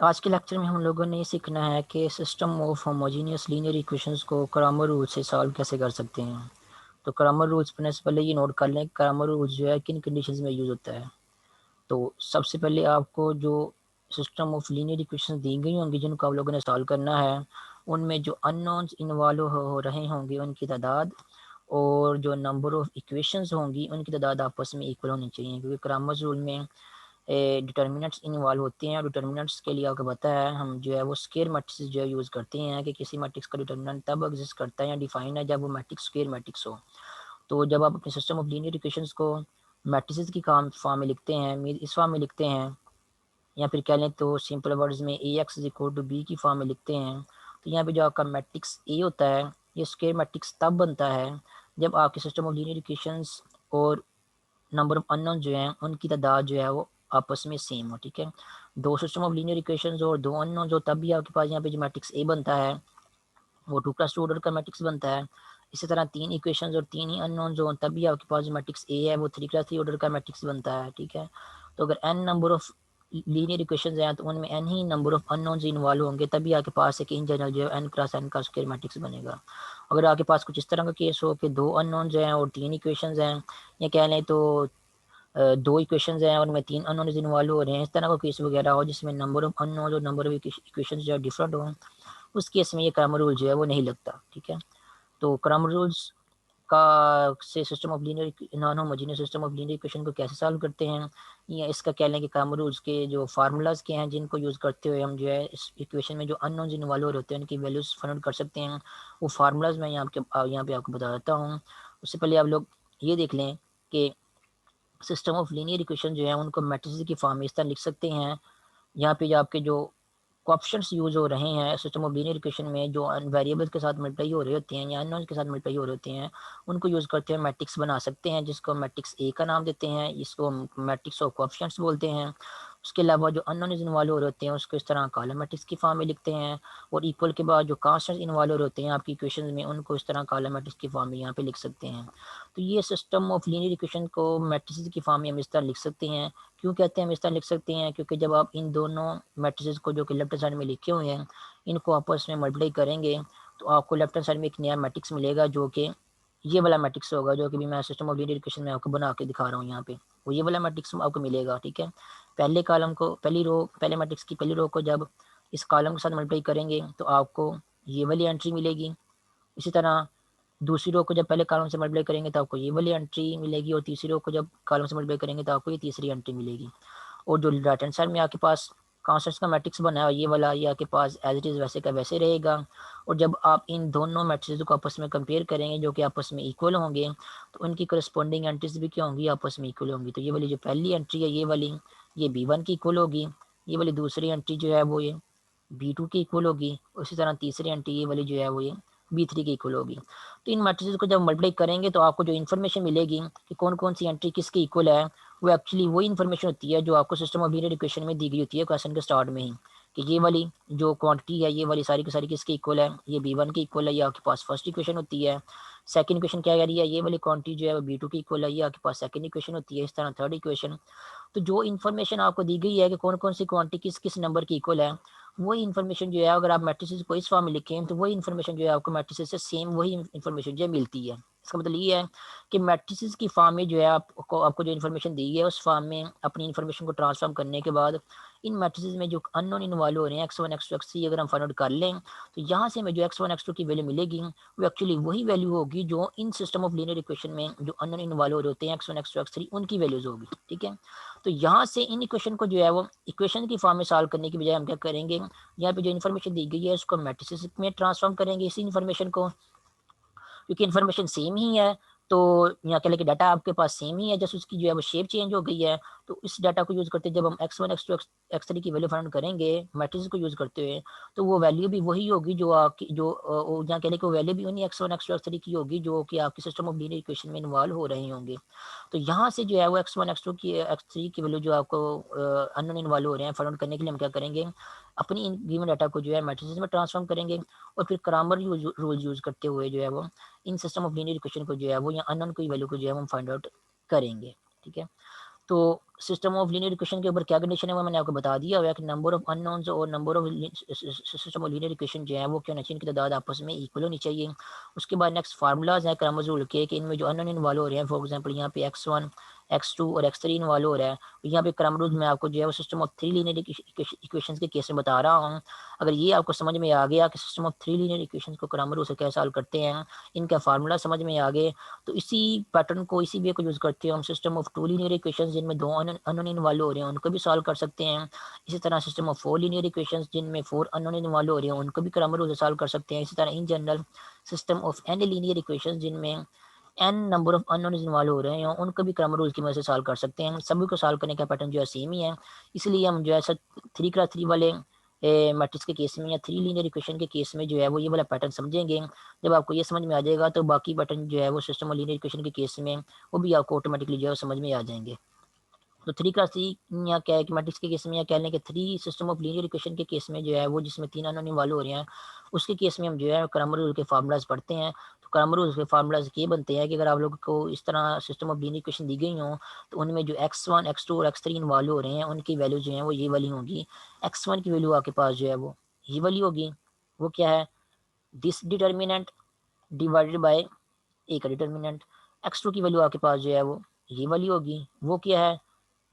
आज के लेक्चर में हम लोगों ने ये सीखना है कि system of homogeneous linear equations को क्रैमर रूल से सॉल्व कैसे कर सकते हैं। तो क्रैमर रूल्स पढ़ने से पहले ये नोट कर लें क्रैमर रूल्स जो है किन कंडीशंस में यूज़ होता है। तो सबसे पहले आपको जो सिस्टम ऑफ लीनियर इक्वेशंस दी गई होंगी जिनको आप लोगों ने सॉल्व करना है, उनमें जो अननोन्स इन्वॉल्व हो रहे होंगे उनकी तादाद और जो नंबर ऑफ इक्वेशंस होंगी उनकी तादाद आपस में इक्वल होनी चाहिए, क्योंकि क्रैमर रूल में डिटर्मिनेंट्स इन्वॉल्व होते हैं। और डिटर्मिनेंट्स के लिए आपको पता है हम जो है वो स्क्वायर मैट्रिक्स जो है यूज़ करते हैं कि किसी मैट्रिक्स का डिटर्मिनेंट तब एग्जिस्ट करता है या डिफाइन है जब वो मैट्रिक्स स्क्वायर मैट्रिक्स हो। तो जब आप अपने सिस्टम ऑफ लीनियर इक्वेशंस को मैट्रिसेस की काम फॉर्म में लिखते हैं, इस फॉर्म में लिखते हैं, या फिर कह लें तो सिंपल वर्ड्स में A X is equal to B की फॉर्म में लिखते हैं, तो यहाँ पे जो आपका मैट्रिक्स ए होता है ये स्क्वायर मैट्रिक्स तब बनता है जब आपके सिस्टम ऑफ लीनियर इक्वेशंस और नंबर ऑफ अननोन जो हैं उनकी तादाद जो है वो आपस में सेम हो। ठीक है, दो सिस्टम ऑफ लीनियर इक्वेशंस और दो अननोन हो तब भी आपके पास यहाँ पे जो मैट्रिक्स ए बनता है वो 2+2 ऑर्डर का मैट्रिक्स बनता है। इसी तरह तीन इक्वेशंस और तीन ही अननोन हो तब भी आपके पास जो मैट्रिक्स ए है वो 3+3 ऑर्डर का मैट्रिक्स बनता है। ठीक है, तो अगर n number of linear equations हैं तो उनमें एन ही नंबर ऑफ अननोन्स इन्वॉल्व होंगे तभी आपके पास एक इन जनरल जो है एन क्रॉस एन का स्क्वायर मैट्रिक्स बनेगा। अगर आपके पास कुछ इस तरह का केस हो कि दो अननोन्स हैं और तीन इक्वेशंस हैं, या कह लें तो दो इक्वेशंस हैं और उनमें तीन अननोन्स इन्वॉल्व हो रहे हैं, इस तरह का केस वगैरह हो जिसमें नंबर ऑफ अननोन्स और नंबर ऑफ इक्वेशंस जो है डिफरेंट हो, उस केस में ये क्रैमर रूल जो है वो नहीं लगता। ठीक है, तो क्रैमर रूल्स का से system of linear non homogeneous system of linear equation को कैसे सॉल्व करते हैं, या इसका कह लें कि क्रैमर रूल्स के जो फार्मूलाज के हैं जिनको यूज़ करते हुए हम जो है इस इक्वेशन में जो अननोन्स इन्वॉल्व होते हैं उनकी वैल्यूज फाइंड आउट कर सकते हैं, वो फार्मूलाज मैं यहाँ पे आपको बता देता हूँ। उससे पहले आप लोग ये देख लें कि सिस्टम ऑफ लीनियर इक्वेशन जो है उनको मैट्रिसेस की फॉर्म में इस तरह लिख सकते हैं। यहाँ पे जो आपके जो कोएफिशिएंट्स यूज़ हो रहे हैं सिस्टम ऑफ लीनियर इक्वेशन में, जो वेरिएबल्स के साथ मल्टीप्लाई हो रहे होते हैं या अननोन्स के साथ मल्टीप्लाई हो रहे होते हैं, उनको यूज़ करते हैं मैट्रिक्स बना सकते हैं जिसको मैट्रिक्स ए का नाम देते हैं, इसको मैट्रिक्स ऑफ कोएफिशिएंट्स बोलते हैं। उसके अलावा जो अननोन इन्वॉल्व हो रहे होते हैं उसको इस तरह कॉलम मैट्रिक्स की फॉर्म में लिखते हैं, और इक्वल के बाद जो कांस्टेंट्स इन्वॉल्व हो रहे होते हैं आपकी इक्वेशन में उनको इस तरह कॉलम मैट्रिक्स की फॉर्म में यहाँ पे लिख सकते हैं। तो ये सिस्टम ऑफ लीनियर इक्वेशन को मैट्रिसेस की फॉर्म में हम इस तरह लिख सकते हैं। क्यों कहते हैं हम इस तरह लिख सकते हैं, क्योंकि जब आप इन दोनों मैट्रिसेस को जो कि लेफ्ट साइड में लिखे हुए हैं इनको आपस में मल्टीप्लाई करेंगे तो आपको लेफ्ट साइड में एक नया मैट्रिक्स मिलेगा जो कि ये वाला मैट्रिक्स होगा, जो कि भी मैं सिस्टम ऑफ लीनियर इक्वेशन में आपको बना के दिखा रहा हूँ यहाँ पे, वो ये वाला मैट्रिक्स आपको मिलेगा। ठीक है, पहले कॉलम को पहली रो पहले मैट्रिक्स की पहली रो को जब इस कॉलम के साथ मल्टीप्लाई करेंगे तो आपको ये वाली एंट्री मिलेगी। इसी तरह दूसरी रो को जब पहले कॉलम से मल्टीप्लाई करेंगे तो आपको ये वाली एंट्री मिलेगी, और तीसरी रो को जब कॉलम से मल्टीप्लाई करेंगे तो आपको ये तीसरी एंट्री मिलेगी। और जो राइट हैंड साइड में आपके पास कॉन्स्टेंट्स का मैट्रिक्स बना है ये वाला, ये आपके पास एज इट इज़ वैसे का वैसे रहेगा। और जब आप इन दोनों मैट्रिक्स को आपस में कंपेयर करेंगे जो कि आपस में इक्वल होंगे तो उनकी करस्पॉन्डिंग एंट्रीज भी क्या होंगी, आपस में इक्वल होंगी। तो ये वाली जो पहली एंट्री है ये वाली, ये B1 की इक्वल होगी, ये वाली दूसरी एंट्री जो है वो ये B2 की इक्वल होगी, उसी तरह तीसरी एंट्री ये वाली जो है वो ये B3 की इक्वल होगी। तो इन मैट्रिसेस को जब मल्टीप्लाई करेंगे तो आपको जो इन्फॉर्मेशन मिलेगी कि कौन कौन सी एंट्री किसकी इक्वल है, वो एक्चुअली वही इन्फॉर्मेशन होती है जो आपको सिस्टम ऑफ लीनियर इक्वेशन में दी गई होती है क्वेश्चन के स्टार्ट में ही, कि ये वाली जो क्वांटिटी है ये वाली सारी की सारी किसकी इक्वल है, ये B1 की इक्वल है, ये आपके पास फर्स्ट इक्वेशन होती है। सेकंड इक्वेशन क्या कह रही है, ये वाली क्वांटिटी जो है वो B2 की इक्वल है, ये आपके पास सेकंड इक्वेशन होती है। इस तरह थर्ड इक्वेशन। तो जो इन्फॉर्मेशन आपको दी गई है कि कौन कौन सी क्वांटिटी किस किस नंबर की इक्वल है, वही इन्फॉर्मेशन जो है अगर आप मैट्रिसेस को इस फॉर्म में लिखें तो वही इन्फॉर्मेशन जो है आपको मैट्रिसेस से सेम वही इन्फॉर्मेशन जो है मिलती है। इसका मतलब ये है कि मैट्रिसेस की फॉर्म में जो है आपको जो इन्फॉर्मेशन दी है उस फॉर्म में अपनी इन्फॉर्मेशन को ट्रांसफॉर्म करने के बाद इन मैट्रिसेस में जो अननोन इन्वॉल्व हो रहे हैं x1 x2 x3 अगर हम फाइंड आउट कर लें तो यहाँ से हमें जो x1 x2 की वैल्यू मिलेगी वो एक्चुअली वही वैल्यू होगी जो इन सिस्टम ऑफ लीनियर इक्वेशन में जो अननोन इन्वॉल्व होते हैं x1 x2 x3 उनकी वैल्यूज होगी। ठीक है, तो यहाँ से इन इक्वेशन को जो है वो इक्वेशन की फॉर्म में सॉल्व करने की बजाय हम क्या करेंगे, यहाँ पे जो इन्फॉर्मेशन दी गई है उसको मैट्रिसेस में ट्रांसफॉर्म करेंगे इसी इन्फॉर्मेशन को, क्योंकि इन्फॉर्मेशन सेम ही है। तो यहाँ कह लें कि डाटा आपके पास सेम ही है, जैसे उसकी जो है वो शेप चेंज हो गई है। तो इस डाटा को यूज़ करते जब हम x1 x2 x3 की वैल्यू फाइंड करेंगे मैट्रिक्स को यूज़ करते हुए, तो वो वैल्यू भी वही होगी जो आपकी जो यहाँ कह लें कि वो वैल्यू भी उन्हीं x1 x2 x3 की होगी जो कि आपके सिस्टम ऑफ लीनियर इक्वेशन में इन्वॉल्व हो रहे होंगे। तो यहाँ से जो है वो x1 x2 की x3 की वैल्यू जो आपको अननोन इन्वॉल्व हो रहे हैं फाइंड करने के लिए हम क्या करेंगे, अपनी इन गिवन डाटा को जो है मैट्रिसेस में ट्रांसफॉर्म करेंगे, और फिर क्रैमर रूल यूज़ करते हुए जो है वो इन सिस्टम ऑफ लीनियर इक्वेशन को जो है वो या अननोन की वैल्यू को जो है हम फाइंड आउट करेंगे। ठीक है, तो सिस्टम ऑफ लीनियर इक्वेशन के ऊपर क्या कंडीशन है वो मैंने आपको बता दिया हुआ है कि नंबर ऑफ अननोन्स और number of system of linear equation जो है वो क्या होना चाहिए, इनकी तादाद आपस में इक्वल होनी चाहिए। उसके बाद नेक्स्ट फार्मूलाज है क्रमज रूल के कि इनमें जो अननोन इन्वॉल्व हो रहे हैं, फॉर एग्जांपल यहाँ पे x1 x2 और x3 इन्वॉल्व हो रहा है, तो यहाँ पे क्रम रूल मैं आपको जो है वो system of three linear equation के केस में बता रहा हूँ। अगर ये आपको समझ में आ गया कि system of three linear equation को क्रम रूल से कैसे सॉल्व करते हैं, इनका फार्मूला समझ में आ गए, तो इसी पैटर्न को, इसी वे को यूज़ करते हैं हम system of two linear equations जिनमें दो अननोन इन्वॉल्व हो रहे हैं उनको भी सॉल्व कर सकते हैं। इसी तरह system of four linear equations जिनमें फोर अननोन इन्वॉल्व हो रहे हैं उनको भी क्रमर रूल से सॉल्व कर सकते हैं। इसी तरह in general system of N linear equations जिनमें N number of unknown involve हो रहे हैं उनको भी क्रमर रूल की मदद से सॉल्व कर सकते हैं। सभी को सॉल्व करने का पैटर्न जो है सेम ही है, इसलिए हम जो है सर 3x3 वाले मैट्रिक्स के केस में या थ्री लीनियर इक्वेशन के केस में जो है वो ये वाला पैटर्न समझेंगे। जब आपको ये समझ में आ जाएगा तो बाकी पैटर्न जो है वो सिस्टम और लीनियर इक्वेशन के केस में वो भी आपको ऑटोमेटिकली जो है समझ में आ जाएंगे। तो 3x3 या क्या है कि मैट्रिक्स के केस में, या कह लें कि three system of linear equation के केस में जो है वो जिसमें तीन अननोन इन्वॉल्व हो रहे हैं, उसके केस में हम जो है क्रमर रूल के फार्मूलाज पढ़ते हैं। तो क्रमर रूल के फार्मूलाज ये बनते हैं कि अगर आप लोगों को इस तरह सिस्टम ऑफ लीनियर इक्वेशन दी गई हो तो उनमें जो x1 x2 और x3 इन्वॉल्व हो रहे हैं उनकी वैल्यू जो है वो ये वाली होगी। x1 की वैल्यू आपके पास जो है वो ये वाली होगी, वो क्या है, this determinant divided by A का डिटर्मिनेंट। x2 की वैल्यू आपके पास जो है वो ये वाली होगी, वो क्या है,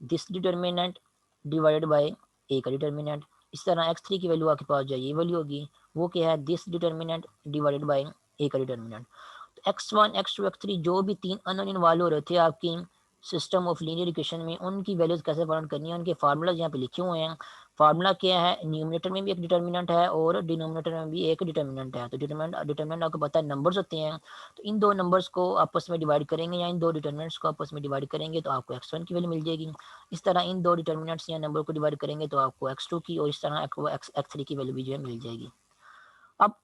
this determinant divided by A का डिटर्मिनेंट। इस तरह x3 की वैल्यू आपके पास जो है ये वाली होगी, वो क्या है, this determinant divided by A का डिटर्मिनेंट। तो x1 x2 x3 जो भी तीन अननोन इन्वॉल्व हो रहे थे आपकी सिस्टम ऑफ लीनियर इक्वेशन में, उनकी वैल्यूज कैसे फाइंड करनी है, उनके फार्मूलाज यहाँ पे लिखे हुए हैं। फार्मूला क्या है, न्यूमरेटर में भी एक डिटर्मिनेंट है और डिनोमिनेटर में भी एक डिटर्मिनेंट है। तो डिटर्मिनेंट आपको पता है नंबर्स होते हैं, तो इन दो नंबर्स को आपस में डिवाइड करेंगे या इन दो डिटर्मिनेंट्स को आपस में डिवाइड करेंगे तो आपको x1 की वैल्यू मिल जाएगी। इस तरह इन दो डिटर्मिनेंट्स या नंबर को डिवाइड करेंगे तो आपको x2 की, और इस तरह आपको x3 की वैल्यू भी जो है मिल जाएगी। अब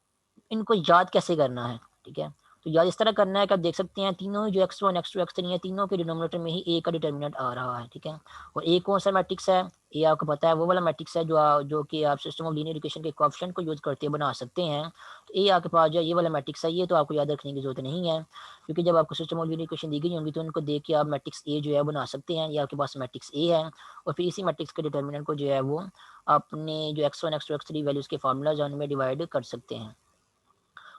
इनको याद कैसे करना है, ठीक है, तो याद इस तरह करना है कि आप देख सकते हैं तीनों जो x1 x2 x3 है, तीनों के डिनोमिनेटर में ही ए का डिटर्मिनेंट आ रहा है, ठीक है। और ए कौन सा मैट्रिक्स है, ये आपको पता है वो वाला मैट्रिक्स है जो कि आप सिस्टम ऑफ लीनियर इक्वेशन के कोएफिशिएंट को यूज करते बना सकते हैं। तो ए आपके पास जो है ये वाला मैट्रिक्स है, ये तो आपको याद रखने की जरूरत नहीं है, क्योंकि जब आपको सिस्टम ऑफ लीनियर इक्वेशन दी गई होंगी तो उनको देख के आप मैट्रिक्स ए जो है बना सकते हैं, ये आपके पास मैट्रिक्स ए है। और फिर इसी मैट्रिक्स के डिटर्मिनेंट को जो है वो अपने जो x1 x2 x3 वैल्यूज के फार्मूला उनमें डिवाइड कर सकते हैं।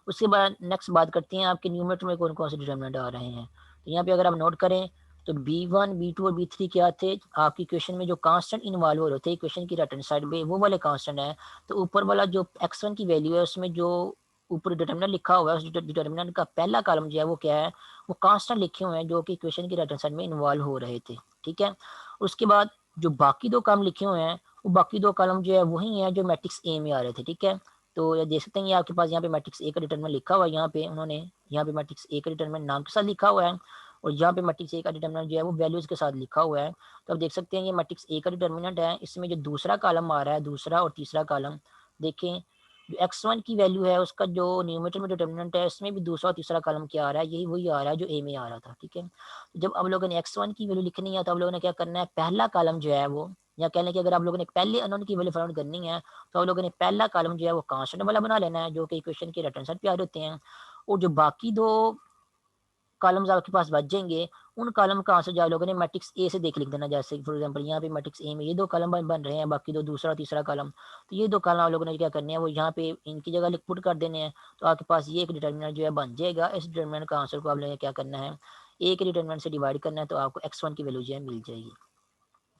उसके बाद नेक्स्ट बात करते हैं आपके न्यूमरेटर में कौन कौन से डिटर्मिनेंट आ रहे हैं। तो यहाँ पे अगर आप नोट करें तो b1 b2 और b3 क्या थे आपकी इक्वेशन में, जो कांस्टेंट इन्वॉल्व हो रहे थे इक्वेशन की राइट हैंड साइड पे वो वाले कांस्टेंट है। तो ऊपर वाला जो x1 की वैल्यू है उसमें जो ऊपर डिटर्मिनेंट लिखा हुआ है उस डिटर्मिनेंट का पहला कॉलम जो है वो क्या है, वो कांस्टेंट लिखे हुए हैं जो कि इक्वेशन की राइट हैंड साइड में इन्वॉल्व हो रहे थे, ठीक है। उसके बाद जो बाकी दो कॉलम लिखे हुए हैं वो बाकी दो कॉलम जो है वही है जो मैट्रिक्स ए में आ रहे थे, ठीक है। तो ये देख सकते हैं, ये आपके पास यहाँ पे मैट्रिक्स ए का डिटरमिनेंट लिखा हुआ है, यहाँ पे उन्होंने यहाँ पे मैट्रिक्स ए का डिटरमिनेंट नाम के साथ लिखा हुआ है और यहाँ पे मैट्रिक्स ए का डिटरमिनेंट जो है वो वैल्यूज के साथ लिखा हुआ है। तो आप देख सकते हैं ये मैट्रिक्स ए का डिटरमिनेंट है, इसमें जो दूसरा कॉलम आ रहा है, दूसरा और तीसरा कॉलम देखें, जो x1 की वैल्यू है उसका जो न्यूमरेटर में डिटरमिनेंट है इसमें भी दूसरा और तीसरा कॉलम क्या आ रहा है, यही वही आ रहा है जो ए में आ रहा था, ठीक है। तो जब आप लोगों ने x1 की वैल्यू लिखनी है तो आप लोगों ने क्या करना है, पहला कॉलम जो है वो, या कह लें कि अगर आप लोगों ने पहले अननोन की वैल्यू फाइंड करनी है तो आप लोगों ने पहला कॉलम जो है वो कांस्टेंट वाला बना लेना है जो कि इक्वेशन के राइट हैंड साइड पे आ रहे होते हैं। और जो बाकी दो कॉलम्स आपके पास बच जाएंगे उन कॉलम का आंसर जो आप लोगों ने मैट्रिक्स ए से देख लिख देना। जैसे फॉर एग्जांपल यहाँ पे मैट्रिक्स ए में ये दो कॉलम बन रहे हैं, बाकी दो दूसरा और तीसरा कॉलम, तो ये दो कॉलम आप लोगों ने क्या करने हैं वो यहाँ पे इनकी जगह लिख पुट कर देने हैं। तो आपके पास ये एक डिटर्मिनेंट जो है बन जाएगा। इस डिटर्मिनेंट का आंसर को आप लोगों ने क्या करना है, ए के डिटर्मिनेंट से डिवाइड करना है तो आपको x1 की वैल्यू जो है मिल जाएगी।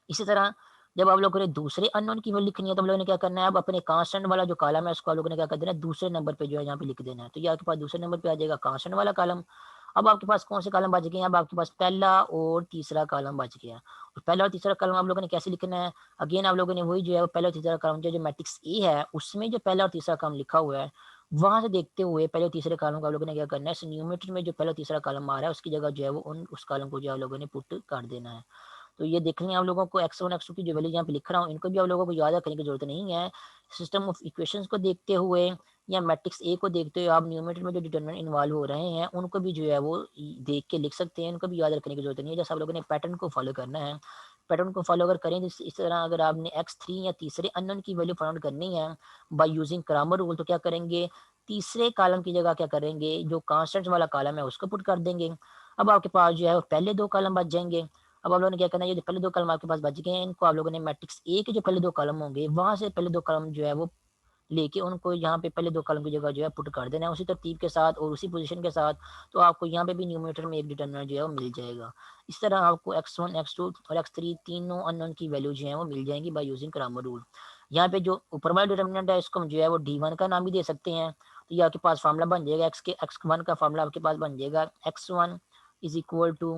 इसी तरह जब आप लोगों ने दूसरे अननोन की वैल्यू लिखनी है तो हम लोगों ने क्या करना है, अब अपने कांस्टेंट वाला जो कॉलम है उसको आप लोगों ने क्या कर देना है, दूसरे नंबर पे जो है यहाँ पे लिख देना है। तो ये आपके पास दूसरे नंबर पे आ जाएगा कांस्टेंट वाला कॉलम। अब आपके पास कौन से कॉलम बच गए हैं, अब आपके पास पहला और तीसरा कॉलम बच गया। और पहला और तीसरा कॉलम आप लोगों ने कैसे लिखना है, अगेन आप लोगों ने वही जो है पहला और तीसरा कॉलम जो मैट्रिक्स ए है उसमें जो पहला और तीसरा कॉलम लिखा हुआ है वहां से देखते हुए पहले और तीसरे कॉलम को आप लोगों ने क्या करना है, न्यूमरेटर में जो पहला और तीसरा कॉलम आ रहा है उसकी जगह जो है वो उस कॉलम को जो आप लोगों ने पुट कर देना है। तो ये देख लें आप लोगों को x1 x2 की जो वैल्यू यहाँ पे लिख रहा हूँ इनको भी आप लोगों को याद रखने की जरूरत नहीं है। सिस्टम ऑफ इक्वेशंस को देखते हुए या मैट्रिक्स ए को देखते हुए आप न्यूमरेटर में जो डिटर्मिनेंट इन्वॉल्व हो रहे हैं उनको भी जो है वो देख के लिख सकते हैं, उनको भी याद रखने की जरूरत नहीं है। जैसे आप लोगों ने पैटर्न को फॉलो करना है, पैटर्न को फॉलो अगर करें तो इस तरह अगर आपने x3 या तीसरे अननोन की वैल्यू फाइंड करनी है बाय यूजिंग क्रैमर रूल, तो क्या करेंगे, तीसरे कॉलम की जगह क्या करेंगे, जो कांस्टेंट वाला कॉलम है उसको पुट कर देंगे। अब आपके पास जो है पहले दो कॉलम बच जाएंगे। अब आप लोगों ने क्या करना है, ये जो पहले दो कॉलम आपके पास बच गए हैं, इनको आप लोगों ने मैट्रिक्स ए के जो पहले दो कॉलम होंगे वहां से पहले दो कॉलम जो है वो लेके उनको यहाँ पे पहले दो कॉलम की जगह जो है पुट कर देना है उसी तरतीब के साथ और उसी पोजीशन के साथ। तो आपको यहाँ पे भी न्यूमरेटर में एक डिटरमिनेंट जो है वो मिल जाएगा। इस तरह आपको x1 x2 और x3 तीनों अननोन की वैल्यू जो है वो मिल जाएंगी बाय यूजिंग क्रैमर रूल। यहाँ पे जो ऊपर वाला डिटरमिनेंट है इसको हम जो है वो d1 का नाम भी दे सकते हैं। तो ये आपके पास फार्मूला बन जाएगा, x1 का फार्मूला आपके पास बन जाएगा x1 is equal to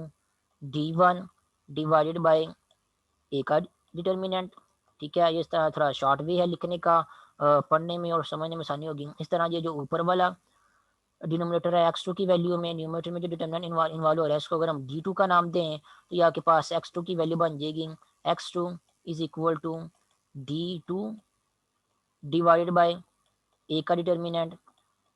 d1 divided by A का डिटर्मिनेंट। ठीक है, ये इस तरह थोड़ा शॉर्ट वे है लिखने का, पढ़ने में और समझने में आसानी होगी। इस तरह ये जो ऊपर वाला डिनोमिनेटर है x2 की वैल्यू में, न्यूमरेटर में जो डिटर्मिनेंट इन्वॉल्व हो रहा है इसको अगर हम d2 का नाम दें तो ये आपके पास x2 की वैल्यू बन जाएगी x2 is equal to d2 divided by A का डिटर्मिनेंट।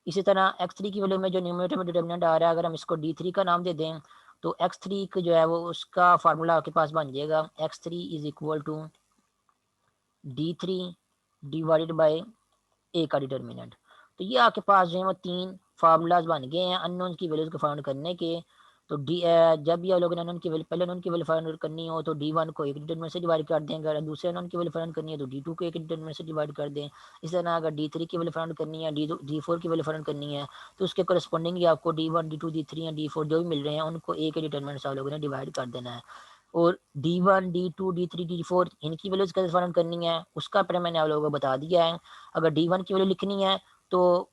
इसी तरह x3 की वैल्यू में जो न्यूमरेटर में डिटर्मिनेंट आ रहा है अगर हम इसको d3 का नाम दे दें तो x3 का जो है वो उसका फार्मूला आपके पास बन जाएगा x3 is equal to d3 divided by A का डिटर्मिनेंट। तो ये आपके पास जो है वो तीन फार्मूलाज बन गए हैं अननोन की वैल्यूज को फाइंड करने के। तो जब भी आप लोगों ने अननोन की वैल्यू पहले अननोन की वैल्यू फाइंड करनी हो तो d1 को एक डिटर्मिनेंट से डिवाइड कर दें, अगर दूसरे अननोन की वैल्यू फाइंड करनी है तो d2 को एक डिटर्मिनेंट से डिवाइड कर दें। इस तरह अगर d3 की वैल्यू फाइंड करनी है, d4 की वैल्यू फाइंड करनी है तो उसके करस्पॉन्डिंग आपको d1 d2 d3 या d4 जो भी मिल रहे हैं उनको एक डिटर्मिनेंट से आप लोगों ने डिवाइड कर देना है। और d1 d2 d3 d4 इनकी वैल्यूज कैसे फाइंड करनी है उसका पहले मैंने आप लोगों को बता दिया है। अगर d1 की वैल्यू लिखनी है तो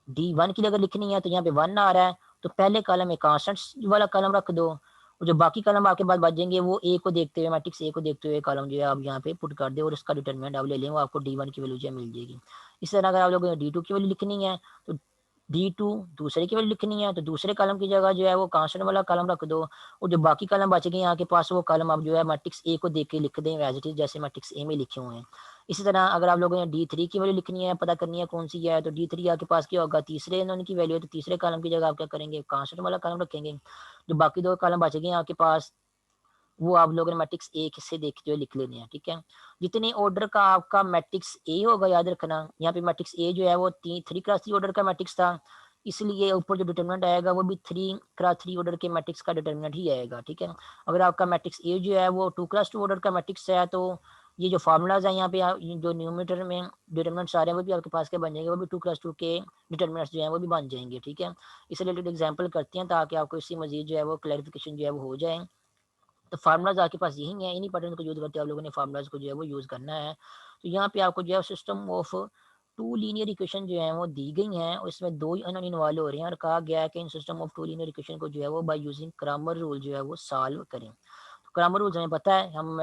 d1 की अगर लिखनी है तो यहाँ पे 1 आ रहा है तो पहले कॉलम में कांस्टेंट वाला कॉलम रख दो और जो बाकी कॉलम आपके पास बच जाएंगे वो ए को देखते हुए, मैट्रिक्स ए को देखते हुए कॉलम जो है आप यहाँ पे पुट कर दे और इसका डिटरमिनेंट आप ले लें, वो आपको d1 की वैल्यू जो है मिल जाएगी। इस तरह अगर आप लोगों ने d2 की वैल्यू लिखनी है तो d2 दूसरे की वैल्यू लिखनी है तो दूसरे कॉलम की जगह जो है वो कांस्टेंट वाला कॉलम रख दो और जो बाकी कॉलम बच गए यहाँ के पास वो कॉलम आप जो है मैट्रिक्स ए को देख के लिख दें एज इट इज जैसे मैट्रिक्स ए में लिखे हुए हैं। इसी तरह अगर आप लोगों ने d3 की वैल्यू लिखनी है, पता करनी है कौन सी है, तो d3 आपके पास क्या होगा, तीसरे इन्होंने की वैल्यू है तो तीसरे कॉलम की जगह आप क्या करेंगे, कांस्टेंट वाला कॉलम रखेंगे। जो बाकी दो कॉलम बच गए आपके पास वो आप लोगों ने मैट्रिक्स ए से देख जो लिख लेने हैं। ठीक है, जितने ऑर्डर का आपका मैट्रिक्स ए होगा याद रखना, यहाँ पे मैट्रिक्स ए जो है वो 3x3 ऑर्डर का मैट्रिक्स था, इसलिए ऊपर जो डिटर्मिनेंट आएगा वो भी 3x3 ऑर्डर के मैट्रिक्स का डिटर्मिनेंट ही आएगा। ठीक है, अगर आपका मैट्रिक्स ए जो है वो 2x2 ऑर्डर का मैट्रिक्स है तो ये जो फार्मूलाज है यहाँ पे जो न्यूमरेटर में डिटर्मिनेंट्स आ रहे हैं वो भी आपके पास के बन जाएंगे, वो भी 2x2 के डिटर्मिनेंट्स जो है वो भी बन जाएंगे। ठीक है, इस रिलेटेड एग्जाम्पल करते हैं ताकि आपको इससे मजीद जो है वो क्लैरिफिकेशन जो है वो हो जाए। तो फार्मूलाज आपके पास यही है, इन्हीं पैटर्न को यूज करते हैं आप लोगों ने फार्मूलाज को जो है वो यूज करना है। तो यहाँ पे आपको जो है system of two linear equation जो है वो दी गई हैं और इसमें दो ही अननोन इन्वॉल्व हो रहे हैं और कहा गया है कि इन system of two linear equation को जो है वो बाय यूजिंग क्रैमर रूल जो है वो सॉल्व करें। तो क्रैमर रूल्स हमें पता है, हम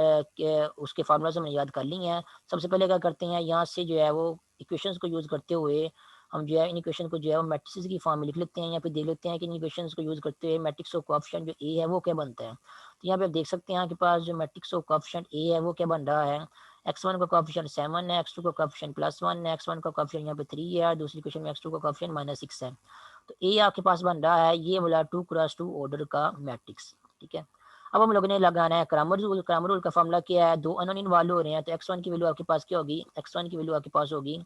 उसके फार्मूलाज हमने याद कर ली हैं। सबसे पहले क्या करते हैं, यहाँ से जो है वो इक्वेशंस को यूज करते हुए हम जो है इन इक्वेशन को जो है वो मैट्रिसेस की फॉर्म में लिख लेते हैं। यहाँ पे देख लेते हैं कि इन इक्वेशंस को यूज करते हुए मैट्रिक्स ऑफ कोएफिशिएंट जो ए है वो क्या बनता है। तो यहाँ पे आप देख सकते हैं आपके पास जो मैट्रिक्स ऑफ कोएफिशिएंट ए है वो क्या बन रहा है, x1 का कोएफिशिएंट 7 है, x2 का कोएफिशिएंट +1 है, x1 का कोएफिशिएंट यहाँ पे 3 है और दूसरी इक्वेशन में x2 का कोएफिशिएंट -6 है। तो ए आपके पास बन रहा है ये वाला 2x2 ऑर्डर का मैट्रिक्स। ठीक है, अब हम लोगों ने लगाना है क्रैमर रूल। क्रैमर रूल का फॉर्मूला क्या है, दो अननोन इन्वॉल्व हो रहे हैं तो x1 की वैल्यू आपके पास क्या होगी, x1 की वैल्यू आपके पास होगी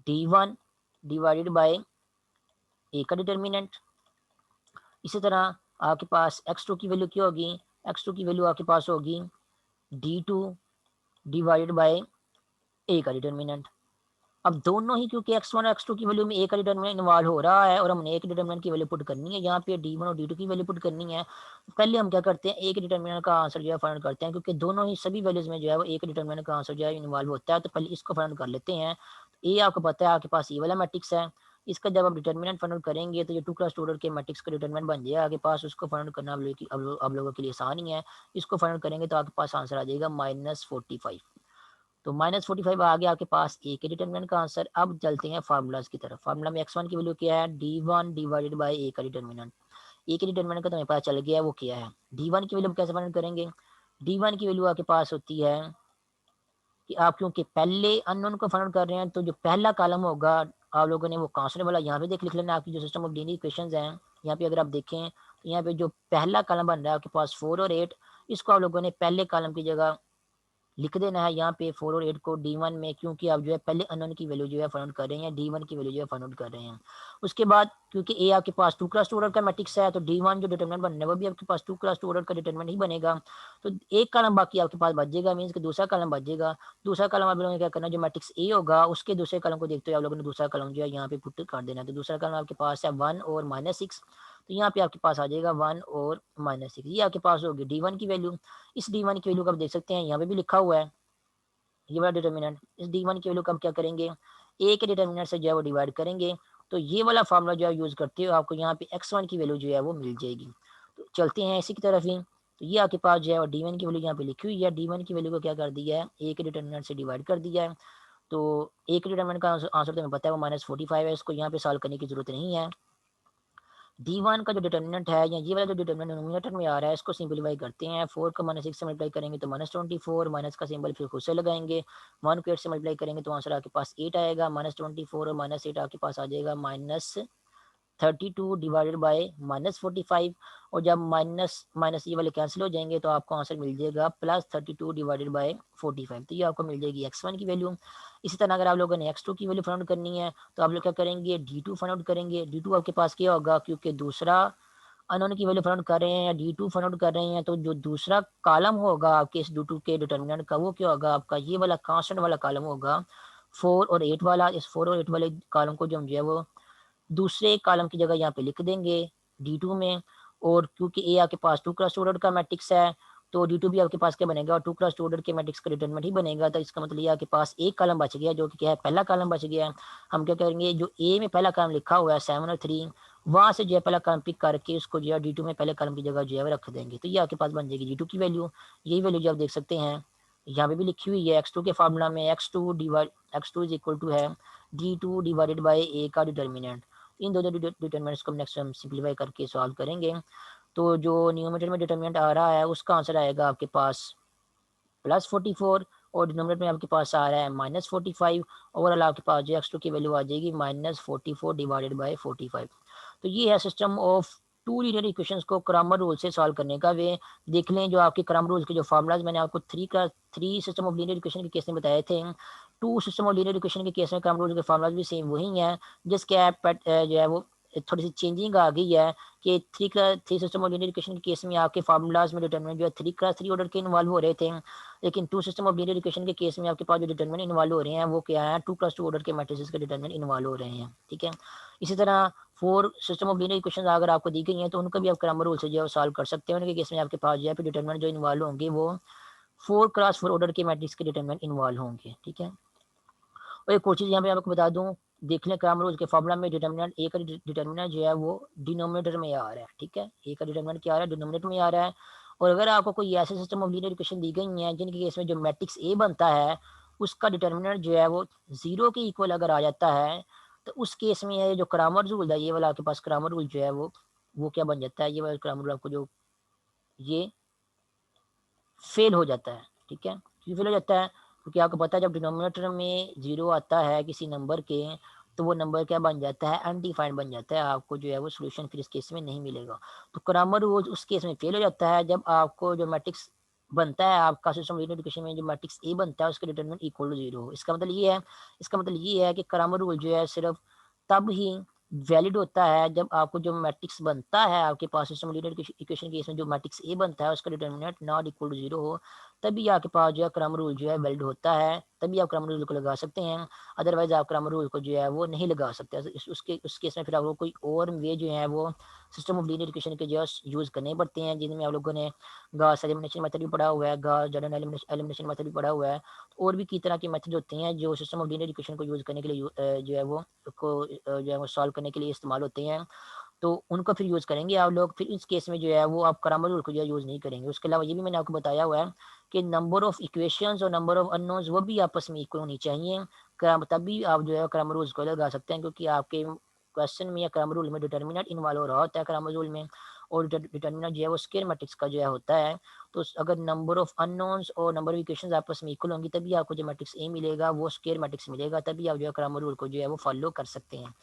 d1 डिवाइडेड बाय ए का डिटर्मिनेंट। इसी तरह आपके पास x2 की वैल्यू क्या होगी, x2 की वैल्यू आपके पास होगी d2 डिवाइडेड बाय ए का डिटर्मिनेंट। अब दोनों ही क्योंकि x1 और x2 की वैल्यू में ए का डिटर्मिनेंट इन्वॉल्व हो रहा है और हमने ए के डिटर्मिनेंट की वैल्यू पुट करनी है, यहाँ पे d1 और d2 की वैल्यू पुट करनी है। पहले हम क्या करते हैं, ए के डिटर्मिनेंट का आंसर जो है फाइंड करते हैं क्योंकि दोनों ही सभी वैल्यूज में जो है वो ए के डिटर्मिनेंट का आंसर जो है इन्वॉल्व होता है। तो पहले इसको फाइंड कर लेते हैं। ए आपको पता है आपके पास ये वाला मैट्रिक्स है, इसका जब आप डिटर्मिनेंट फाइंड करेंगे तो ये 2x2 ऑर्डर के मैट्रिक्स का डिटर्मिनेंट बन जाएगा आपके पास, उसको फाइंड करना आप लोगों के लिए आसान ही है। इसको फाइंड करेंगे तो आपके पास आंसर आ जाएगा -45। तो -45 आ गया आपके पास ए के डिटर्मिनेंट का आंसर। अब चलते हैं फार्मूलाज की तरफ। फार्मूला में x1 की वैल्यू क्या है, d1 डिवाइडेड बाय ए का डिटर्मिनेंट। ए के डिटर्मिनेंट का तो हमें पता चल गया वो क्या है। d1 की वैल्यू कैसे फाइंड करेंगे, d1 की वैल्यू आपके पास होती है कि आप क्योंकि पहले अननोन को फाइंड कर रहे हैं तो जो पहला कॉलम होगा आप लोगों ने वो कांस्टेंट वाला यहाँ पे देख लिख लेना। आपकी जो सिस्टम ऑफ लीनियर इक्वेशंस हैं यहाँ पे अगर आप देखें तो यहाँ पे जो पहला कॉलम बन रहा है आपके पास 4 और 8, इसको आप लोगों ने पहले कॉलम की जगह लिख देना है यहाँ पे 4 और 8 को D1 में, क्योंकि आप जो है पहले अननोन की वैल्यू जो है फाइंड आउट कर रहे हैं, D1 की वैल्यू जो है फाइंड आउट कर रहे हैं। उसके बाद क्योंकि ए आपके पास 2 क्रॉस 2 ऑर्डर का मैट्रिक्स है, तो D1 जो डिटरमिनेंट बनना है वो भी आपके पास 2 क्रॉस 2 ऑर्डर का डिटरमिनेंट ही बनेगा। तो एक कॉलम बाकी आपके पास बच जाएगा, मीन्स कि दूसरा कॉलम बच जाएगा। दूसरा कॉलम आप लोगों ने क्या करना है, जो मैट्रिक्स ए होगा उसके दूसरे कॉलम को देखते हुए आप लोगों ने दूसरा कॉलम जो है यहाँ पे पुट कर देना है। तो दूसरा कॉलम आपके पास है 1 और -6, तो यहाँ पे आपके पास आ जाएगा 1 और -6, ये आपके पास होगी D1 की वैल्यू। इस D1 की वैल्यू को आप देख सकते हैं यहाँ पे भी लिखा हुआ है, ये वाला डिटर्मिनेंट। इस D1 की वैल्यू को हम क्या करेंगे, ए के डिटर्मिनेंट से जो है वो डिवाइड करेंगे, तो ये वाला फार्मूला जो है यूज़ करते हो आपको यहाँ पे x1 की वैल्यू जो है वो मिल जाएगी। तो चलते हैं इसी की तरफ ही। तो ये आपके पास जो है वो D1 की वैल्यू यहाँ पे लिखी हुई है, D1 की वैल्यू को क्या कर दिया है, ए के डिटर्मिनेंट से डिवाइड कर दिया है। तो ए के डिटर्मिनेंट का आंसर तो हमें पता है वो -45 है, इसको यहाँ पे सॉल्व करने की जरूरत नहीं है। D1 का जो डिटर्मिनेंट है, या ये वाला जो डिटर्मिनेंट डिनोमिनेटर में आ रहा है, इसको सिंपलीफाई करते हैं। 4 को -6 से मल्टीप्लाई करेंगे तो -24, माइनस का सिंबल फिर खुद से लगाएंगे। 1 को 8 से मल्टीप्लाई करेंगे तो आंसर आपके पास 8 आएगा। -24 और -8 आपके पास आ जाएगा -32 डिवाइडेड बाय -45, और जब माइनस माइनस ये वाले कैंसिल हो जाएंगे तो आपको आंसर मिल जाएगा +32 डिवाइडेड बाय 45, तो ये आपको मिल जाएगी x1 की वैल्यू। इसी तरह अगर आप लोगों ने x2 की वैल्यू फाइंड आउट करनी है तो आप लोग क्या करेंगे, D2 फाइंड आउट करेंगे। D2 आपके पास क्या होगा, क्योंकि दूसरा अननोन की वैल्यू फाइंड आउट कर रहे हैं या D2 फाइंड आउट कर रहे हैं, तो जो दूसरा कॉलम होगा आपके इस D2 के डिटर्मिनेंट का वो क्या होगा, आपका ये वाला कांस्टेंट वाला कॉलम होगा 4 और 8 वाला। इस 4 और 8 वाले कॉलम को जो हम जो है वो दूसरे कॉलम की जगह यहाँ पे लिख देंगे D2 में। और क्योंकि ए आपके पास 2 क्रॉस 2 ऑर्डर का मैट्रिक्स है, तो D2 भी आपके पास क्या बनेगा, और 2 क्रॉस 2 ऑर्डर के मैट्रिक्स का डिटरमिनेंट ही बनेगा। तो इसका मतलब ये आपके पास एक कॉलम बच गया, जो कि क्या है, पहला कॉलम बच गया है। हम क्या करेंगे, जो ए में पहला कॉलम लिखा हुआ है 7 और 3, वहाँ से जो है पहला कॉलम पिक करके उसको जो है D2 में पहले कॉलम की जगह जो है रख देंगे। तो ये आपके पास बन जाएगी D2 की वैल्यू। यही वैल्यू जो आप देख सकते हैं यहाँ पे भी लिखी हुई है, x2 के फार्मूला में x2 इज इक्वल टू है D2 डिवाइडेड बाई ए का डिटर्मिनेंट। इन दोनों डिटर्मिनेंट्स को नेक्स्ट हम सिंप्लीफाई करके सॉल्व करेंगे। तो जो न्यूमरेटर में डिटर्मिनेंट आ रहा है उसका आंसर आएगा आपके पास +44, और डिनोमिनेटर में आपके पास आ रहा है -45। ओवरऑल आपके पास जो x2 की वैल्यू आ जाएगी -44 डिवाइडेड बाय 45। तो ये है system of two linear equations को क्रैमर रूल से सॉल्व करने का वे। देख लें जो आपके क्रैमर रूल के जो फार्मूलाज मैंने आपको three system of linear equation के केस में बताए थे, two system of linear equation के केस में क्रैमर रूल के फार्मूलाज भी सेम वही हैं। जिसके जो है वो थोड़ी सी चेंजिंग आ गई है कि three system of linear equation के केस में आपके फार्मूलाज में डिटरमिनेंट जो है 3x3 ऑर्डर के इन्वॉल्व हो रहे थे, लेकिन two system of linear equation के केस में आपके पास जो डिटरमिनेंट इन्वॉल्व हो रहे हैं वो क्या है, 2x2 ऑर्डर के मैट्रिसेस के डिटरमिनेंट इन्वॉल्व हो रहे हैं। ठीक है, इसी तरह 4 सिस्टम ऑफ लीनियर इक्वेशन अगर आपको दी गई हैं तो उनको भी आप क्रैमर रूल से जो है सॉल्व कर सकते हैं। उनके केस में आपके पास जो है फिर डिटरमिनेंट जो इन्वॉल्व होंगे वो 4x4 ऑर्डर के मैट्रिक्स के डिटरमिनेंट इन्वॉल्व होंगे। ठीक है, और एक और चीज़ यहाँ पे आपको बता दूँ, देख लें क्रैमर रूल के फार्मूला में डिटर्मिनेंट ए का डिटर्मिनेंट जो है वो डिनोमिनेटर में आ रहा है। ठीक है, ए का डिटर्मिनेंट क्या आ रहा है, डिनोमिनेटर में आ रहा है। और अगर आपको कोई ऐसे सिस्टम ऑफ लीनियर इक्वेशन दी गई हैं जिनके केस में जो मैट्रिक्स ए बनता है उसका डिटर्मिनेंट जो है वो 0 के इक्वल अगर आ जाता है, तो उस केस में ये जो क्रैमर रूल है, ये वाला आपके पास क्रैमर रूल जो है वो क्या बन जाता है, ये वाला क्रैमर रूल आपको जो ये फेल हो जाता है। ठीक है, क्यों फेल हो जाता है, क्योंकि आपको पता है जब डिनोमिनेटर में 0 आता है किसी नंबर के, तो वो नंबर क्या बन जाता है, अनडिफाइंड बन जाता है। आपको जो है वो सोल्यूशन फिर इस केस में नहीं मिलेगा। तो क्रैमर रूल उस केस में फेल हो जाता है जब आपको जो मैट्रिक्स बनता है आपका सिस्टम लीनियर इक्वेशन में, जो मैट्रिक्स ए बनता है उसका डिटरमिनेंट इक्वल टू 0 हो। इसका मतलब ये है कि क्रैमर रूल जो है सिर्फ तब ही वैलिड होता है जब आपको जो मैट्रिक्स बनता है आपके पास सिस्टम लीनियर इक्वेशन के, इसमें जो मैट्रिक्स ए बनता है उसका डिटर्मिनेंट नॉट इक्वल टू 0 हो, तभी आपके पास जो है क्रैमर रूल जो है वैलिड होता है, तभी आप क्रैमर रूल को लगा सकते हैं। अदरवाइज आप क्रैमर रूल को जो है वो नहीं लगा सकते। उस केस में फिर आपको कोई और वे जो है वो सिस्टम ऑफ लीनियर इक्वेशन के जो यूज़ करने पड़ते हैं, जिनमें आप लोगों ने गॉस एलिमिनेशन मेथड भी पढ़ा हुआ है, गॉस जॉर्डन एलिमिनेशन मेथड भी पढ़ा हुआ है। और भी कई तरह के मेथड होते हैं जो सिस्टम ऑफ लीनियर इक्वेशन को यूज़ करने के लिए जो है वो जो है वो सॉल्व करने के लिए इस्तेमाल होते हैं। तो उनको फिर यूज़ करेंगे आप लोग। फिर इस केस में जो है वो आप क्रैमर रूल को जो है यूज़ नहीं करेंगे। उसके अलावा ये भी मैंने आपको बताया हुआ है कि नंबर ऑफ इक्वेशंस और नंबर ऑफ अननोन्स वो भी आपस में इक्वल होनी चाहिए, तभी आप जो है क्रैमर रूल्स को लगा सकते हैं। क्योंकि आपके क्वेश्चन में या क्रैमर रूल में डिटर्मिनेंट इन्वॉल्व हो रहा होता है क्रैमर रूल में, और डिटर्मिनेंट जो है वो स्क्वायर मैट्रिक्स का जो है होता है। तो अगर नंबर ऑफ अननोन्स और नंबर ऑफ इक्वेशंस आपस में इक्वल होंगी तभी आपको जो मैट्रिक्स ए मिलेगा वो स्क्वायर मैट्रिक्स मिलेगा, तभी आप जो है क्रैमर रूल को जो है वो फॉलो कर सकते हैं।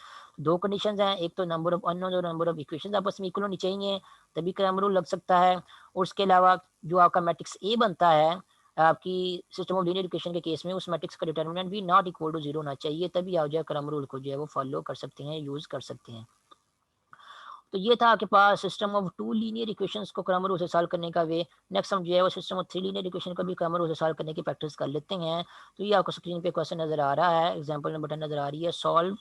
दो कंडीशंस हैं, एक तो नंबर ऑफ अननोन और नंबर ऑफ इक्वेशंस आपस में इक्वल होनी चाहिए, तभी क्रैमर रूल लग सकता है। और उसके अलावा जो आपका मैट्रिक्स ए बनता है आपकी सिस्टम ऑफ लीनियर इक्वेशन के केस में उस मैट्रिक्स का डिटर्मिनेंट भी नॉट इक्वल टू जीरो होना चाहिए, तभी आप जो है क्रम रूल को जो है वो फॉलो कर सकते हैं, यूज़ कर सकते हैं। तो ये था आपके पास system of two linear equations को क्रम रूल से सॉल्व करने का वे। नेक्स्ट हम जो है वो system of three linear equation को भी क्रम रूल से सॉल्व करने की प्रैक्टिस कर लेते हैं। तो ये आपको स्क्रीन पे क्वेश्चन नजर आ रहा है, एग्जांपल नंबर 10 नजर आ रही है, solve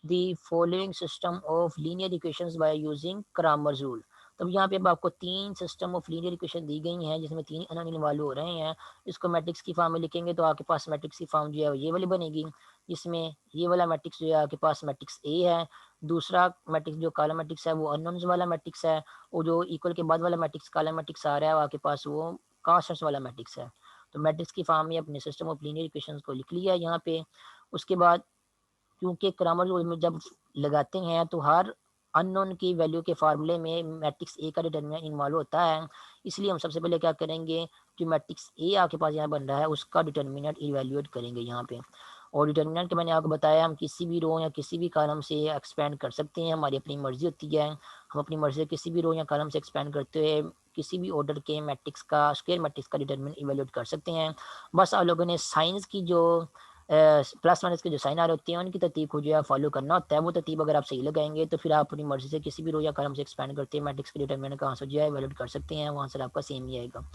the following system of linear equations by using Cramer's rule. तब यहाँ पे अब आपको तीन सिस्टम ऑफ लीनियर इक्वेशन दी गई हैं जिसमें तीन अननोन इन्वॉल्व हो रहे हैं। इसको मैट्रिक्स की फॉर्म में लिखेंगे तो आपके पास मैट्रिक्स की फॉर्म जो है ये वाली बनेगी, जिसमें ये वाला मैट्रिक्स जो है आपके पास मैट्रिक्स ए है, दूसरा मैट्रिक्स जो कॉलम मैट्रिक्स है वो अननोन्स वाला मैट्रिक्स है, और जो इक्वल के बाद वाला मैट्रिक्स कॉलम मैट्रिक्स आ रहा है वो आपके पास वो कांस्टेंट्स वाला मैट्रिक्स है। तो मैट्रिक्स की फॉर्म में अपने सिस्टम ऑफ लीनियर इक्वेशंस को लिख लिया यहाँ पे। उसके बाद क्योंकि क्रैमर रूल में जब लगाते हैं तो हर अननोन की वैल्यू के फार्मूले में मैट्रिक्स ए का डिटर्मिनेंट इन्वॉल्व होता है, इसलिए हम सबसे पहले क्या करेंगे, जो मैट्रिक्स ए आपके पास यहाँ बन रहा है उसका डिटर्मिनेंट इवेल्युएट करेंगे यहाँ पे। और डिटर्मिनेंट के मैंने आपको बताया हम किसी भी रो या किसी भी कॉलम से एक्सपेंड कर सकते हैं, हमारी अपनी मर्जी होती है, हम अपनी मर्जी से किसी भी रो या कॉलम से एक्सपेंड करते हुए किसी भी ऑर्डर के मैट्रिक्स का स्क्वायर मैट्रिक्स का डिटर्मिनेंट इवेल्युएट कर सकते हैं। बस आप लोगों ने साइंस की जो प्लस माइनस के जो साइन आ रहे होते हैं उनकी तरतीब को जो है फॉलो करना होता है। वो तरतीब अगर आप सही लगाएंगे तो फिर आप अपनी मर्जी से किसी भी रो या कॉलम से एक्सपेंड करते हैं मैट्रिक्स के डिटरमिनेंट का आंसर जो है वैलिड कर सकते हैं, वो आंसर आपका सेम ही आएगा।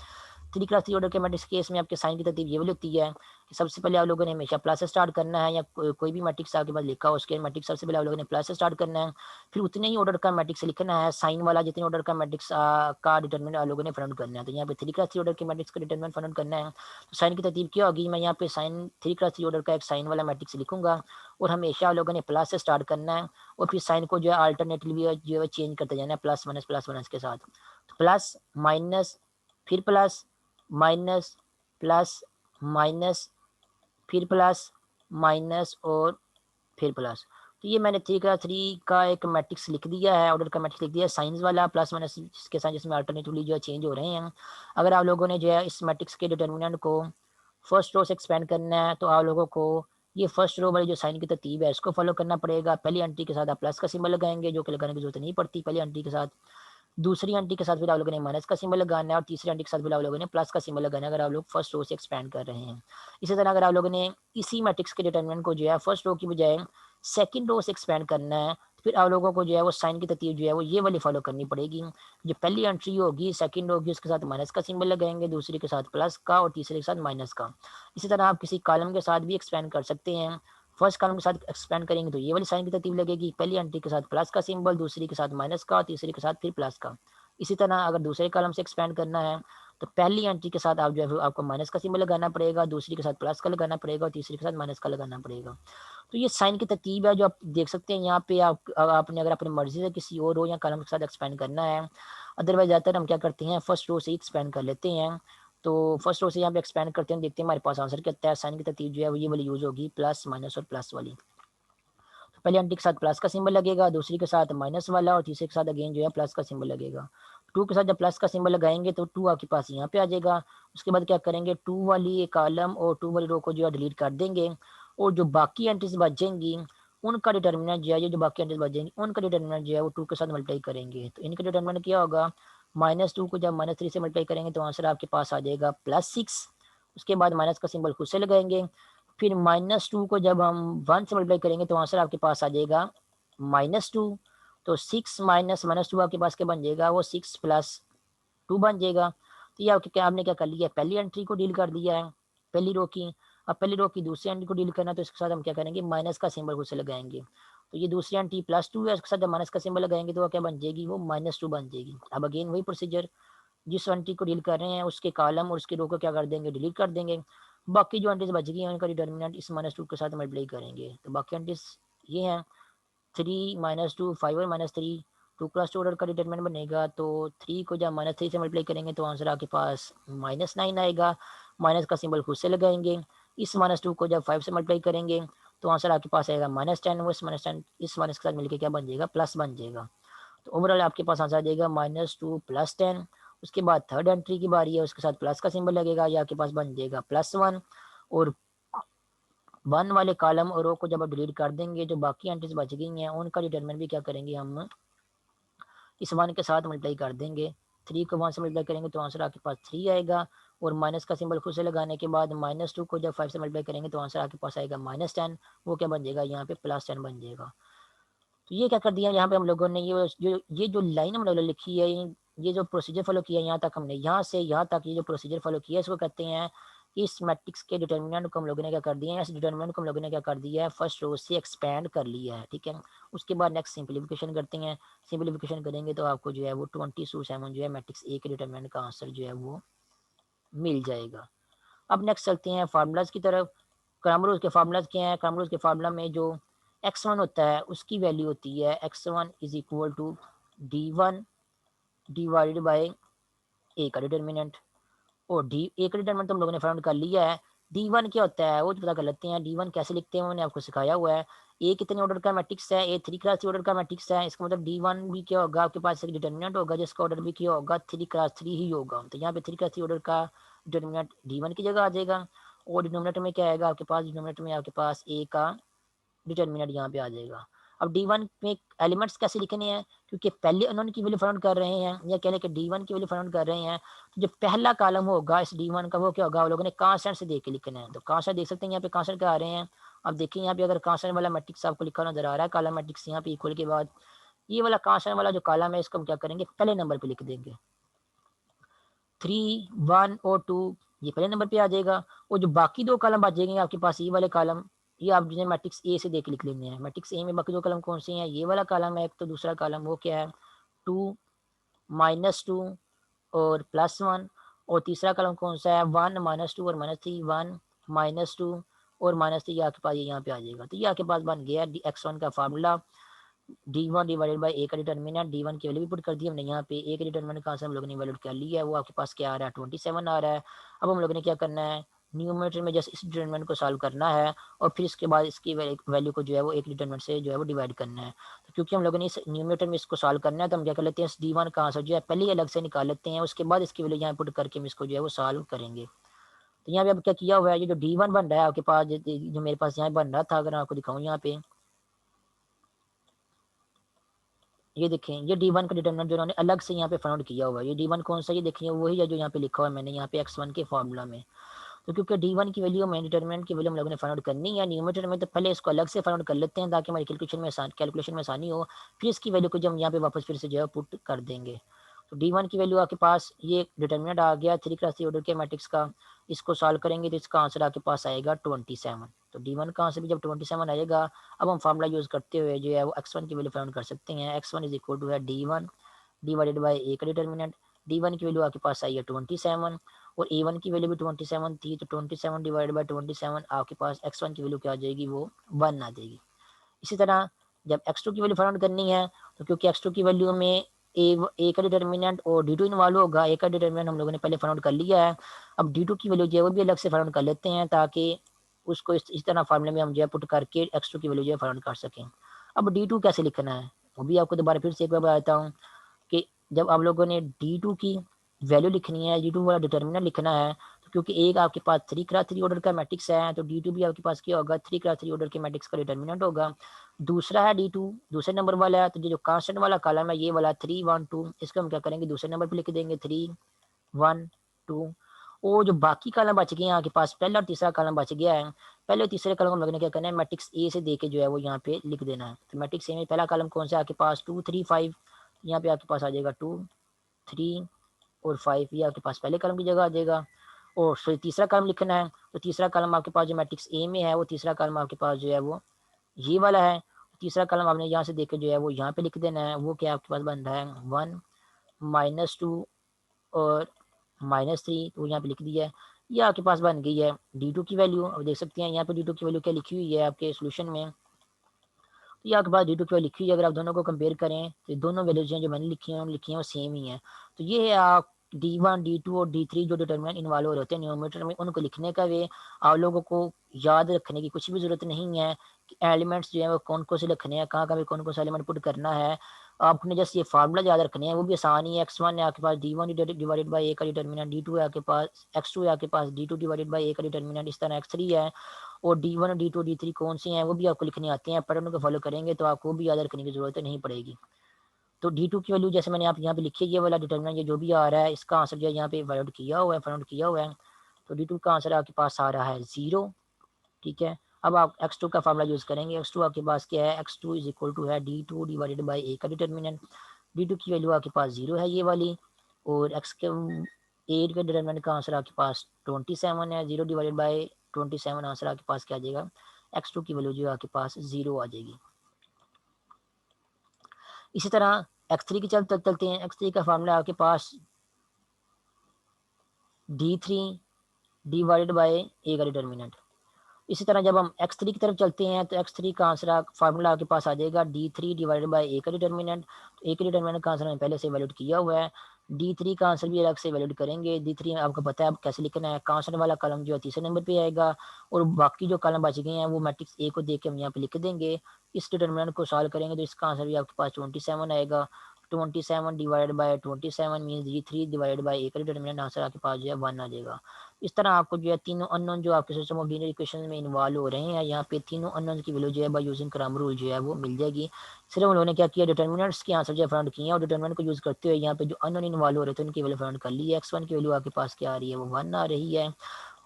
थ्री क्लास थ्री ऑर्डर के मैट्रिक्स केस में आपके साइन की तरतीब ये वाली होती है कि सबसे पहले आप लोगों ने हमेशा प्लस से स्टार्ट करना है, या कोई भी मैट्रिक्स आपके पास लिखा हो उसके मैट्रिक्स सबसे पहले आप लोगों ने प्लस से स्टार्ट करना है, फिर उतने ही ऑर्डर का मैट्रिक्स लिखना है, साइन वाला जितने ऑर्डर का मैट्रिक्स का डिटरमिनेंट आप लोगों ने फाइंड करना है। तो यहाँ पे थ्री क्लास थ्री ऑर्डर के मैट्रिक्स का डिटरमिनेंट फाइंड करना है, तो साइन की तरतीब क्या होगी, मैं यहाँ पे sine three class three order का एक साइन वाला मैट्रिक्स लिखूंगा, और हमेशा आप लोगों ने प्लस से स्टार्ट करना है, और फिर साइन को जो है अल्टरनेटिवली जो है चेंज करते जाना है प्लस माइनस के साथ। तो प्लस माइनस, फिर प्लस माइनस, प्लस माइनस, फिर प्लस माइनस और फिर प्लस। तो ये मैंने थ्री का थ्री का एक मैट्रिक्स लिख दिया है, ऑर्डर का मैट्रिक्स लिख दिया है साइंस वाला प्लस माइनस के साथ, जिसमें अल्टरनेटिवली जो है चेंज हो रहे हैं। अगर आप लोगों ने जो है इस मैट्रिक्स के डिटर्मिनेंट को फर्स्ट रो से एक्सपेंड करना है तो आप लोगों को ये फर्स्ट रो वाली जो साइन की तरतीब है इसको फॉलो करना पड़ेगा। पहली एंट्री के साथ आप प्लस का सिंबल लगाएंगे, जो कि लगाने की जरूरत नहीं पड़ती पहली एंट्री के साथ। दूसरी आंटी के साथ फिर आप लोगों ने माइनस का सिंबल लगाना है, और तीसरी आंटी के साथ फिर आप लोगों ने प्लस का सिंबल लगाना है अगर आप लोग फर्स्ट रो से एक्सपेंड कर रहे हैं। इसी तरह अगर आप लोगों ने इसी मैट्रिक्स के डिटर्मिनेंट को जो है फर्स्ट रो की बजाय सेकंड रो से एक्सपेंड करना है, फिर आप लोगों को जो है वो साइन की तरतीब जो है वो ये वाली फॉलो करनी पड़ेगी। जो पहली एंट्री होगी सेकंड होगी उसके साथ माइनस का सिंबल लगाएंगे, दूसरी के साथ प्लस का, और तीसरे के साथ माइनस का। इसी तरह आप किसी कॉलम के साथ भी एक्सपेंड कर सकते हैं, फर्स्ट कॉलम के साथ एक्सपेंड करेंगे तो ये वाली साइन की तरतीब लगेगी, पहली एंट्री के साथ प्लस का सिंबल, दूसरी के साथ माइनस का, और तीसरी के साथ फिर प्लस का। इसी तरह अगर दूसरे कॉलम से एक्सपेंड करना है तो पहली एंट्री के साथ आप जो है आपको माइनस का सिंबल लगाना पड़ेगा, दूसरी के साथ प्लस का लगाना पड़ेगा, और तीसरी के साथ माइनस का लगाना पड़ेगा। तो ये साइन की तरतीब है जो आप देख सकते हैं यहाँ पे। आपने अगर अपनी मर्जी से किसी और रो या कॉलम के साथ एक्सपेंड करना है, अदरवाइज ज़्यादातर हम क्या करते हैं फर्स्ट रो से ही एक्सपेंड कर लेते हैं। तो फर्स्ट रो से यहाँ पे एक्सपेंड करते हैं, देखते हैं हमारे पास आंसर क्या आता है। साइन की तरतीब जो है वो ये वाली यूज होगी, प्लस माइनस और प्लस वाली। तो पहले आंटी के साथ प्लस का सिंबल लगेगा, दूसरी के साथ माइनस वाला, और तीसरे के साथ अगेन जो है प्लस का सिंबल लगेगा। टू के साथ जब प्लस का सिंबल लगाएंगे तो टू आपके पास यहाँ पे आ जाएगा। उसके बाद क्या करेंगे, टू वाली कॉलम और टू वाली रो को जो है डिलीट कर देंगे, और जो बाकी एंट्रीज बचेंगी उनका डिटर्मिनेंट जो है, ये जो बाकी एंट्रीज बचेंगी उनका डिटर्मिनेंट जो है वो टू के साथ मल्टीप्लाई करेंगे। तो इनका डिटर्मिनेंट क्या होगा, माइनस टू को जब माइनस थ्री से मल्टीप्लाई करेंगे तो आंसर आपके पास आ जाएगा प्लस सिक्स। उसके बाद माइनस का सिंबल खुद से लगाएंगे, फिर माइनस टू को जब हम वन से मल्टीप्लाई करेंगे तो आंसर आपके पास आ जाएगा माइनस टू। तो सिक्स माइनस माइनस टू आपके पास क्या बन जाएगा, वो सिक्स प्लस टू बन जाएगा। तो ये आपने क्या कर लिया, पहली एंट्री को डील कर दिया है पहली रो की। अब पहली रो की दूसरी एंट्री को डील करना तो इसके साथ हम क्या करेंगे, माइनस का सिंबल खुद से लगाएंगे। तो ये दूसरी एंट्री प्लस टू है, उसके साथ जब माइनस का सिंबल लगाएंगे तो वो क्या बन जाएगी, वो माइनस टू बन जाएगी। अब अगेन वही प्रोसीजर, जिस एंट्री को डील कर रहे हैं उसके कॉलम और उसके रो को क्या कर देंगे, डिलीट कर देंगे। बाकी जो एंट्रीज बच गई हैं उनका डिटर्मिनेंट इस माइनस टू के साथ मल्टीप्लाई करेंगे। तो बाकी एंट्रीज ये हैं, थ्री माइनस टू, फाइव और minus three. Two plus two order का डिटर्मिनेंट बनेगा, तो थ्री को जब माइनस थ्री से मल्टीप्लाई करेंगे तो आंसर आपके पास माइनस नाइन आएगा। माइनस का सिंबल खुद से लगाएंगे। इस माइनस टू को जब फाइव से मल्टीप्लाई करेंगे तो आंसर आपके पास आएगा माइनस टेन। वो इस माइनस टेन इस माइनस के साथ मिलकर क्या बन जाएगा, प्लस बन जाएगा। तो ओवरऑल आपके पास आंसर आ जाएगा माइनस टू प्लस टेन। उसके बाद थर्ड एंट्री की बारी है, उसके साथ प्लस का सिंबल लगेगा, या आपके पास बन जाएगा प्लस वन। और वन वाले कॉलम और रो को जब आप डिलीट कर देंगे, जो बाकी एंट्रीज बच गई हैं उनका डिटरमिनेंट भी क्या करेंगे, हम इस वन के साथ मल्टीप्लाई कर देंगे। 3 को 1 से मल्टीप्लाई करेंगे तो आंसर आपके पास 3 आएगा, और माइनस का सिंबल खुद से लगाने के बाद -2 को जब 5 से मल्टीप्लाई करेंगे तो आंसर आपके पास आएगा -10, वो क्या बन जाएगा यहाँ पे +10 बन जाएगा। तो ये क्या कर दिया यहाँ पे हम लोगों ने, ये जो लाइन हम लोगों ने लिखी है, ये जो प्रोसीजर फॉलो किया है यहाँ तक हमने, यहाँ से यहाँ तक ये जो प्रोसीजर फॉलो किया है इसको कहते हैं, इस मैट्रिक्स के डिटर्मिनेंट को हम लोगों ने क्या कर दिया है, इस डिटर्मिनेंट को हम लोगों ने क्या कर दिया है, फर्स्ट रो से एक्सपैंड कर लिया है, ठीक है। उसके बाद नेक्स्ट सिंप्लीफिकेशन करते हैं, सिंप्लीफिकेशन करेंगे तो आपको जो है वो 20/7 जो है मैट्रिक्स ए के डिटर्मिनेंट का आंसर जो है वो मिल जाएगा। अब नेक्स्ट चलते हैं फार्मूलाज की तरफ। क्रैमर रूल्स के फार्मूलाज क्या है, क्रैमर रूल्स के फार्मूला में जो x1 होता है उसकी वैल्यू होती है x1 is equal to d1 divided by A का डिटर्मिनेंट, और डी ए का डिटर्मिनेंट तो हम लोगों ने फाइंड कर लिया है। डी1 क्या होता है वो पता कर लेते हैं, डी1 कैसे लिखते हैं मैंने आपको सिखाया हुआ है। ए कितने ऑर्डर का मैट्रिक्स है, ए 3x3 ऑर्डर का मैट्रिक्स है, इसका मतलब डी1 भी क्या होगा, आपके पास एक डिटर्मिनेंट होगा जिसका ऑर्डर भी क्या होगा, 3x3 ही होगा। तो यहाँ पे 3x3 ऑर्डर का डिटर्मिनेंट डी1 की जगह आ जाएगा, और डिनोमिनेटर में क्या आएगा आपके पास, डिनोमिनेटर में आपके पास ए का डिटर्मिनेंट यहाँ पे आ जाएगा। अब डी1 में एलिमेंट्स कैसे लिखने हैं, क्योंकि पहले उन्होंने की वैल्यू फाइंड कर रहे हैं, या कह लें कि डी1 की वैल्यू फाइंड कर रहे हैं, तो जो पहला कॉलम होगा इस डी1 का वो क्या होगा, वो लोगों ने कांस्टेंट से देख के लिखना है। तो कांस्टेंट देख सकते हैं यहाँ पे कांस्टेंट क्या आ रहे हैं। अब देखिए यहाँ पे अगर कांस्टेंट वाला मैट्रिक्स आपको लिखा नजर आ रहा है, कॉलम मैट्रिक्स यहाँ पे इक्वल के बाद ये वाला कांस्टेंट वाला जो कॉलम है इसको हम क्या करेंगे, पहले नंबर पे लिख देंगे। 3, 1 और 2 ये पहले नंबर पे आ जाएगा, और जो बाकी दो कॉलम बचेंगे आपके पास ये वाले कॉलम, ये आप जिन्हें मैट्रिक्स ए से देख लिख लेने हैं। मैट्रिक्स ए में बाकी दो कॉलम कौन से हैं, ये वाला कॉलम है एक, तो दूसरा कॉलम वो क्या है 2, -2 और +1, और तीसरा कॉलम कौन सा है 1, -2 और -3, 1, -2 और -3, आपके पास ये यहाँ पे आ जाएगा। तो ये आपके पास बन गया x1 का formula, d1 divided by A का डिटर्मिनेंट, d1 की वैल्यू भी पुट कर दी हमने यहाँ पे, ए के डिटर्मिनेंट का आंसर हम लोगों ने वैल्यू कर लिया है, वो आपके पास क्या आ रहा है 27 आ रहा है। अब हम लोगों ने क्या करना है, न्यूमरेटर में जस्ट इस डिटर्मिनेंट को सॉल्व करना है, और फिर इसके बाद इसकी वैल्यू को जो है वो एक डिटर्मिनेंट से जो है वो डिवाइड करना है। तो क्योंकि हम लोगों ने इस न्यूमरेटर में इसको सॉल्व करना है, तो हम क्या कर लेते हैं, इस d1 का आंसर जो है पहले ही अलग से निकाल लेते हैं, उसके बाद इसकी वैल्यू यहाँ पुट करके हम इसको जो है वो सॉल्व करेंगे। तो यहाँ पे अब क्या किया हुआ है, ये जो d1 बन रहा है आपके पास, जो मेरे पास यहाँ बन रहा था, अगर आपको दिखाऊँ यहाँ पे, ये देखें ये d1 का डिटरमिनेंट जो उन्होंने अलग से यहाँ पे फाउंड किया हुआ है, ये d1 कौन सा, ये देखिए वही है जो यहाँ पे लिखा हुआ है मैंने यहाँ पे x1 के फार्मूला में। तो क्योंकि d1 की वैल्यू में डिटरमिनेंट की वैल्यू हम लोगों ने फाइंड करनी है न्यूमरेटर में, तो पहले इसको अलग से फाइंड कर लेते हैं ताकि हमारी कैलकुलेशन में आसानी हो, फिर इसकी वैल्यू को जो हम यहाँ पे वापस फिर से जो है पुट कर देंगे। तो d1 की वैल्यू आपके पास ये डिटरमिनेंट आ गया 3x3 ऑर्डर के मैट्रिक्स का, इसको सॉल्व करेंगे तो इसका आंसर आपके पास आएगा 27। तो d1 का आंसर भी जब 27 आएगा, अब हम फार्मूला यूज करते हुए जो है वो x1 की वैल्यू फाइंड कर सकते हैं। x1 इज इक्वल टू है d1 डिवाइडेड बाय ए का डिटर्मिनेंट, d1 की वैल्यू आपके पास आई है 27, और a1 की वैल्यू भी 27 थी, तो 27 डिवाइडेड बाय 27 आपके पास x1 की वैल्यू क्या आ जाएगी, वो 1 आ जाएगी। इसी तरह जब x2 की वैल्यू फाइंड करनी है, तो क्योंकि x2 की वैल्यू में ए का डिटर्मिनेंट और d2 इन्वॉल्व होगा, ए का डिटर्मिनेंट हम लोगों ने पहले फाइंड कर लिया है। अब d2 की वैल्यू जो है वो भी अलग से फाइंड कर लेते हैं, ताकि उसको इस तरह फार्मूले में हम जो है पुट करके x2 की वैल्यू जो है फाइंड कर सकें। अब d2 कैसे लिखना है वो भी आपको दोबारा फिर से एक बार बताता हूँ, कि जब आप लोगों ने d2 की वैल्यू लिखनी है, d2 वाला डिटर्मिनेंट लिखना है, तो क्योंकि एक आपके पास 3x3 ऑर्डर का मैट्रिक्स है, तो d2 भी आपके पास क्या होगा 3x3 ऑर्डर के मैट्रिक्स का डिटर्मिनेंट होगा। दूसरा है d2 दूसरे नंबर वाला है, तो जो कांस्टेंट वाला कॉलम है ये वाला 3, 1, 2, इसको हम क्या करेंगे दूसरे नंबर पे लिख देंगे 3, 1, 2, और जो बाकी कॉलम बच गए हैं आपके पास, पहला और तीसरा कॉलम बच गया है, पहले और तीसरे कॉलम हम लोगों ने क्या करना है मैट्रिक्स ए से दे के जो है वो यहाँ पे लिख देना है। तो मैट्रिक्स ए में पहला कॉलम कौन सा है आपके पास 2, 3, 5, यहाँ पे आपके पास आ जाएगा 2, 3 और 5, ये आपके पास पहले कॉलम की जगह आ जाएगा। और फिर तीसरा कॉलम लिखना है, तो तीसरा कॉलम आपके पास जो मैट्रिक्स ए में है वो तीसरा कॉलम आपके पास जो है वो ये वाला है। तीसरा कॉलम आपने यहाँ से देख के जो है वो यहाँ पे लिख देना है, वो क्या आपके पास बन रहा है 1, -2 और -3, तो यहाँ पे लिख दिया है। ये आपके पास बन गई है d2 की वैल्यू। अब देख सकते हैं यहाँ पे d2 की वैल्यू क्या लिखी हुई है आपके सोल्यूशन में, तो ये आपके पास d2 की वैल्यू लिखी हुई है। अगर आप दोनों को कंपेयर करें तो दोनों वैल्यूज जो मैंने लिखी हैं वो सेम ही है। तो ये है आप d1, d2 और d3 जो डिटर्मिनेंट इन्वॉल्व होते हैं न्यूमरेटर में, उनको लिखने का वे आप लोगों को याद रखने की कुछ भी ज़रूरत नहीं है कि एलिमेंट्स जो है वो कौन कौन से लिखने हैं, कहाँ कहाँ पे कौन कौन सा एलिमेंट पुट करना है। आपने जस्ट ये फार्मूला याद रखने हैं, वो भी आसान ही है। x1 है आपके पास d1 डिवाइडेड बाई ए का डिटर्मिनेंट, d2 है आपके पास x2 है आपके पास d2 डिवाइडेड बाई ए का डिटर्मिनेंट, इस तरह x3 है, और d1 और d2 d3 कौन से हैं वो भी आपको लिखने आते हैं। पैटर्न को फॉलो करेंगे तो आपको भी याद रखने की जरूरत नहीं पड़ेगी। तो D2 की वैल्यू जैसे मैंने आप यहाँ पे लिखी है, ये वाला डिटर्मिनेंट ये जो भी आ रहा है इसका आंसर जो है यहाँ पे फाइंड किया हुआ है, तो D2 का आंसर आपके पास आ रहा है 0। ठीक है, अब आप x2 का फार्मूला यूज़ करेंगे। x2 आपके पास क्या है, x2 इज इक्वल टू है D2 डिवाइडेड बाई ए का डिटर्मिनेंट। D2 की वैल्यू आपके पास 0 है ये वाली, और x के 8 के डिटर्मिनेंट का आंसर आपके पास 27 है। 0 डिवाइडेड बाई 27 आंसर आपके पास क्या आ जाएगा, x2 की वैल्यू जो आपके पास 0 आ जाएगी। इसी तरह x3 की चलते हैं। x3 का फार्मूला आपके पास D3 डिवाइडेड बाई ए का डिटर्मिनेंट। इसी तरह जब हम x3 की तरफ चलते हैं तो x3 का आंसर फार्मूला आपके पास आ जाएगा D3 डिवाइडेड बाई ए का डिटर्मिनेंट। तो ए के डिटर्मिनेंट का आंसर हमें पहले से वैलिड किया हुआ है। D3 का आंसर भी अलग से वैलिड करेंगे। D3 आपको पता है अब कैसे लिखना है, कांस्टेंट वाला कॉलम जो है तीसरे नंबर पे आएगा, और बाकी जो कॉलम बच गए हैं वो मैट्रिक्स ए को देख के हम यहाँ पे लिख देंगे। इस डिटर्मिनेंट को सॉल्व करेंगे तो इसका आंसर भी आपके पास 27 आएगा। 27 divide by 27 means D3 divide by A का डिटर्मिनेंट आंसर आपके पास जो है 1 आ जाएगा। इस तरह आपको जो है तीनों अननोन जो आपके सिस्टम ऑफ लीनियर इक्वेशन में इन्वॉल्व हो रहे हैं, यहाँ पे तीनों अननोन की वैल्यू जो है बाय यूजिंग क्रैमर रूल जो है वो मिल जाएगी। सिर्फ उन्होंने क्या किया, डिटर्मिनेंट्स के आंसर जो है फाइंड किए हैं, और डिटर्मिनेंट को यूज करते हुए यहाँ पे जो अननोन इन्वॉल्व हो रहे थे उनकी वैल्यू फाइंड कर ली है। x1 की वैल्यू आपके पास क्या आ रही है, वो 1 आ रही है,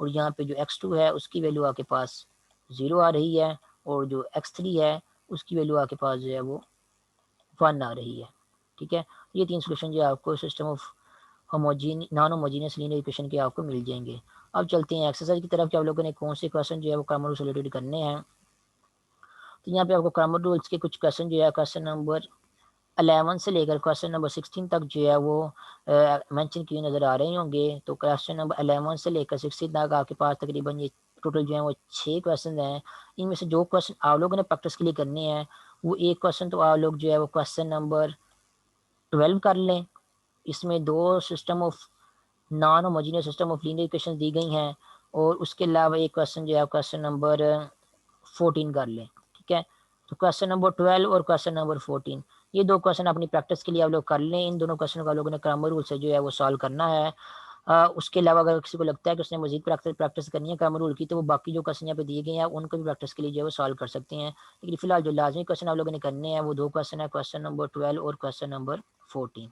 और यहाँ पे जो x2 है उसकी वैल्यू आपके पास 0 आ रही है, और जो x3 है उसकी वैल्यू आपके पास जो है वो 1 आ रही है। ठीक है, ये तीन सोल्यूशन जो है आपको system of non homogeneous linear equation के आपको मिल जाएंगे। अब चलते हैं एक्सरसाइज की तरफ कि आप लोगों ने कौन से क्वेश्चन जो है वो क्रैमर रूल से रिलेटेड करने हैं। तो यहाँ पे आपको क्रैमर रूल्स के कुछ क्वेश्चन जो है क्वेश्चन नंबर 11 से लेकर क्वेश्चन नंबर 16 तक जो है वो मेंशन किए नज़र आ रहे होंगे। तो क्वेश्चन नंबर 11 से लेकर 16 तक आपके पास तकरीबन ये टोटल जो है वो 6 क्वेश्चन हैं। इनमें से जो क्वेश्चन आप लोगों ने प्रैक्टिस के लिए करने हैं वो एक क्वेश्चन तो आप लोग जो है वो क्वेश्चन नंबर 12 कर लें। इसमें दो system of non homogeneous system of linear equation दी गई हैं, और उसके अलावा एक क्वेश्चन जो है क्वेश्चन नंबर 14 कर लें। ठीक है, तो क्वेश्चन नंबर 12 और क्वेश्चन नंबर 14 ये दो क्वेश्चन अपनी प्रैक्टिस के लिए आप लोग कर लें। इन दोनों क्वेश्चन को आप लोगों ने क्रैमर रूल से जो है वो सॉल्व करना है। उसके अलावा अगर किसी को लगता है कि उसने मजीद प्रैक्टिस करनी है क्रैमर रूल की, तो वो बाकी जो क्वेश्चन यहाँ पे दिए गए हैं उनको भी प्रैक्टिस के लिए जो है वो सॉल्व कर सकते हैं। लेकिन फिलहाल जो लाजमी क्वेश्चन आप लोगों ने करने हैं वो दो क्वेश्चन है, क्वेश्चन नंबर 12 और क्वेश्चन नंबर 14।